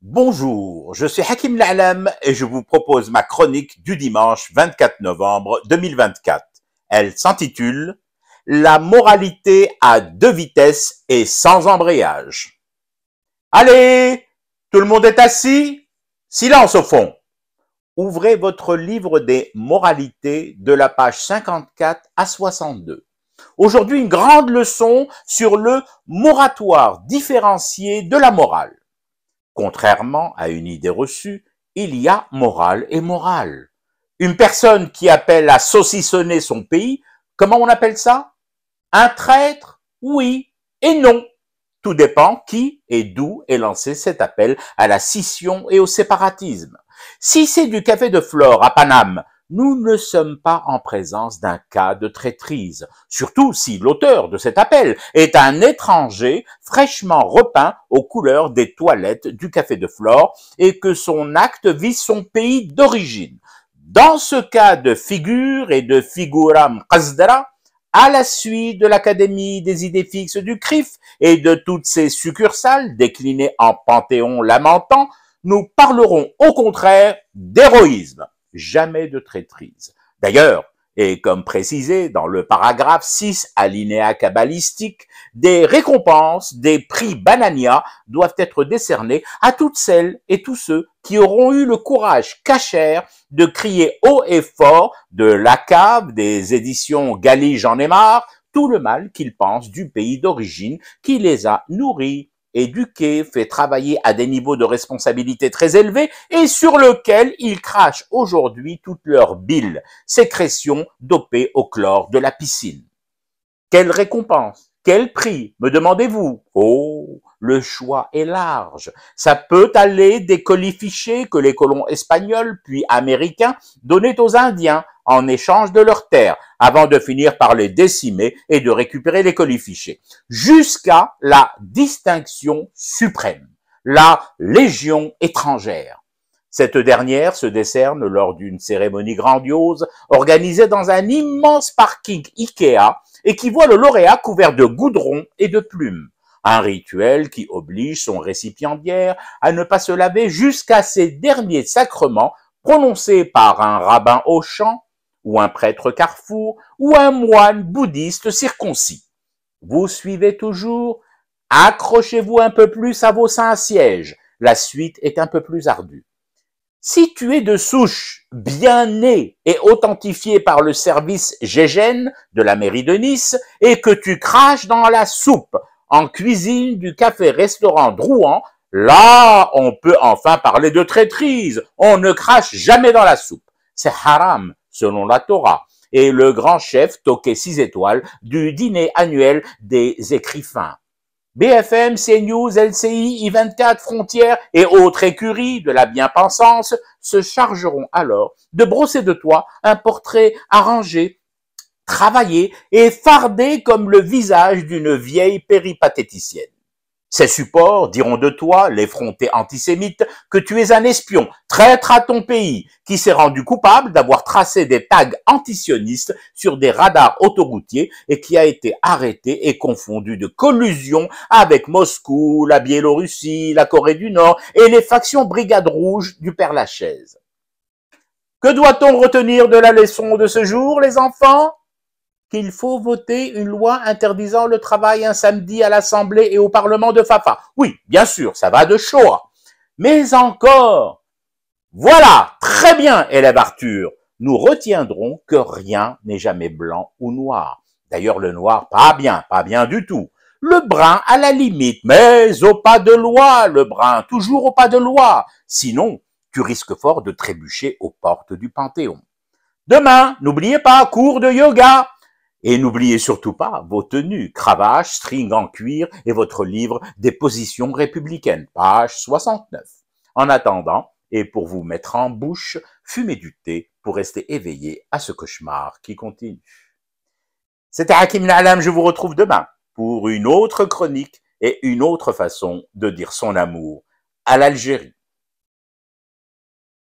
Bonjour, je suis Hakim L'Alam et je vous propose ma chronique du dimanche 24 novembre 2024. Elle s'intitule « La moralité à deux vitesses et sans embrayage ». Allez, tout le monde est assis? Silence au fond. Ouvrez votre livre des moralités de la page 54 à 62. Aujourd'hui, une grande leçon sur le moratoire différencié de la morale. Contrairement à une idée reçue, il y a morale et morale. Une personne qui appelle à saucissonner son pays, comment on appelle ça? Un traître? Oui et non. Tout dépend qui et d'où est lancé cet appel à la scission et au séparatisme. Si c'est du café de Flore à Paname, nous ne sommes pas en présence d'un cas de traîtrise, surtout si l'auteur de cet appel est un étranger fraîchement repeint aux couleurs des toilettes du café de Flore et que son acte vise son pays d'origine. Dans ce cas de figure et de figura mqazdara, à la suite de l'Académie des idées fixes du CRIF et de toutes ses succursales déclinées en panthéon lamentant, nous parlerons au contraire d'héroïsme, jamais de traîtrise. D'ailleurs, et comme précisé dans le paragraphe 6 alinéa kabbalistique, des récompenses, des prix Banania doivent être décernés à toutes celles et tous ceux qui auront eu le courage cachère de crier haut et fort de la cave des éditions Gali J'en ai marre tout le mal qu'ils pensent du pays d'origine qui les a nourris, éduqués, fait travailler à des niveaux de responsabilité très élevés et sur lequel ils crachent aujourd'hui toute leur bile, sécrétion dopée au chlore de la piscine. Quelle récompense? Quel prix, me demandez-vous? Oh, le choix est large. Ça peut aller des colifichets que les colons espagnols puis américains donnaient aux Indiens en échange de leurs terres, avant de finir par les décimer et de récupérer les colifichets, jusqu'à la distinction suprême, la Légion étrangère. Cette dernière se décerne lors d'une cérémonie grandiose organisée dans un immense parking Ikea et qui voit le lauréat couvert de goudron et de plumes. Un rituel qui oblige son récipiendaire à ne pas se laver jusqu'à ses derniers sacrements prononcés par un rabbin au champ, ou un prêtre carrefour, ou un moine bouddhiste circoncis. Vous suivez toujours? Accrochez-vous un peu plus à vos saints sièges. La suite est un peu plus ardue. Si tu es de souche bien née et authentifiée par le service Gégène de la mairie de Nice et que tu craches dans la soupe en cuisine du café-restaurant Drouan, là, on peut enfin parler de traîtrise. On ne crache jamais dans la soupe. C'est haram, selon la Torah, et le grand chef toqué 6 étoiles du dîner annuel des écrivains. BFM, CNews, LCI, I24, Frontières et autres écuries de la bien-pensance se chargeront alors de brosser de toi un portrait arrangé, travaillé et fardé comme le visage d'une vieille péripatéticienne. Ces supports diront de toi, l'effronté antisémite, que tu es un espion, traître à ton pays, qui s'est rendu coupable d'avoir tracé des tags antisionistes sur des radars autoroutiers et qui a été arrêté et confondu de collusion avec Moscou, la Biélorussie, la Corée du Nord et les factions Brigade Rouge du Père-Lachaise. Que doit-on retenir de la leçon de ce jour, les enfants? Qu'il faut voter une loi interdisant le travail un samedi à l'Assemblée et au Parlement de Fafa. Oui, bien sûr, ça va de Shoah. Mais encore, voilà, très bien, élève Arthur, nous retiendrons que rien n'est jamais blanc ou noir. D'ailleurs, le noir, pas bien du tout. Le brun, à la limite, mais au pas de loi, le brun, toujours au pas de loi. Sinon, tu risques fort de trébucher aux portes du Panthéon. Demain, n'oubliez pas, cours de yoga. Et n'oubliez surtout pas vos tenues, cravache, string en cuir et votre livre des positions républicaines, page 69. En attendant, et pour vous mettre en bouche, fumez du thé pour rester éveillé à ce cauchemar qui continue. C'était Hakim L'Alam, je vous retrouve demain pour une autre chronique et une autre façon de dire son amour à l'Algérie.